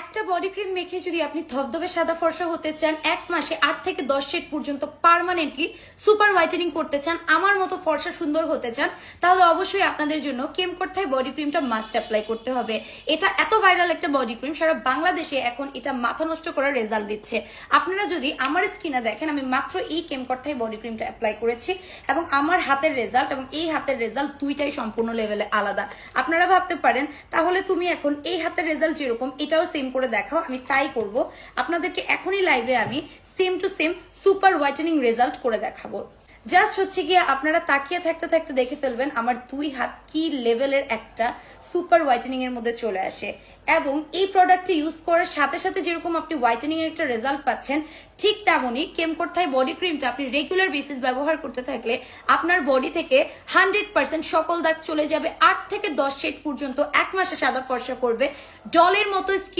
একটা body cream মেখে যদি আপনি ধবধবে সাদা ফর্সা হতে চান, 1 মাসে 8 থেকে 10 শেড পর্যন্ত পার্মানেন্টলি সুপার হোয়াইটেনিং করতে চান, আমার মতো ফর্সা সুন্দর হতে চান, তাহলে অবশ্যই আপনাদের জন্য কেমকোর্থাই বডি ক্রিমটা মাস্ট অ্যাপ্লাই করতে হবে। এটা এত ভাইরাল একটা বডি ক্রিম, সারা বাংলাদেশে এখন এটা মাথা নষ্ট করার রেজাল্ট দিচ্ছে। আপনারা যদি আমার স্কিনে দেখেন, আমি মাত্র এই কেমকোর্থাই বডি ক্রিমটা অ্যাপ্লাই করেছি এবং আমার হাতের রেজাল্ট এবং এই হাতের রেজাল্ট দুইটাই সম্পূর্ণ লেভেলে আলাদা। আপনারা ভাবতে পারেন তাহলে তুমি এখন এই হাতের রেজাল্ট যেরকম এটাও সেম করে দেখাও। আমি তাই করব, আপনাদেরকে এখনই লাইভে আমি same to same super whitening result করে দেখাবো। জাস্ট হচ্ছে গিয়ে আপনারা তাকিয়ে থাকতে থাকতে দেখে ফেলবেন আমার দুই হাত কি লেভেলের একটা সুপার হোয়াইটেনিং এর মধ্যে চলে আসে। এবং এই প্রোডাক্টটি ইউজ করার সাথে সাথে যেরকম আপনি হোয়াইটেনিং এর একটা রেজাল্ট পাচ্ছেন, ঠিক তেমনই কেমকোর্থাই বডি ক্রিমটা আপনি রেগুলার বেসিস ব্যবহার করতে থাকলে আপনার বডি থেকে 100% সকল দাগ চলে যাবে। 8 থেকে 10 শেড পর্যন্ত 1 মাসে সাদা ফর্সা করবে, ডলের মতো স্কিন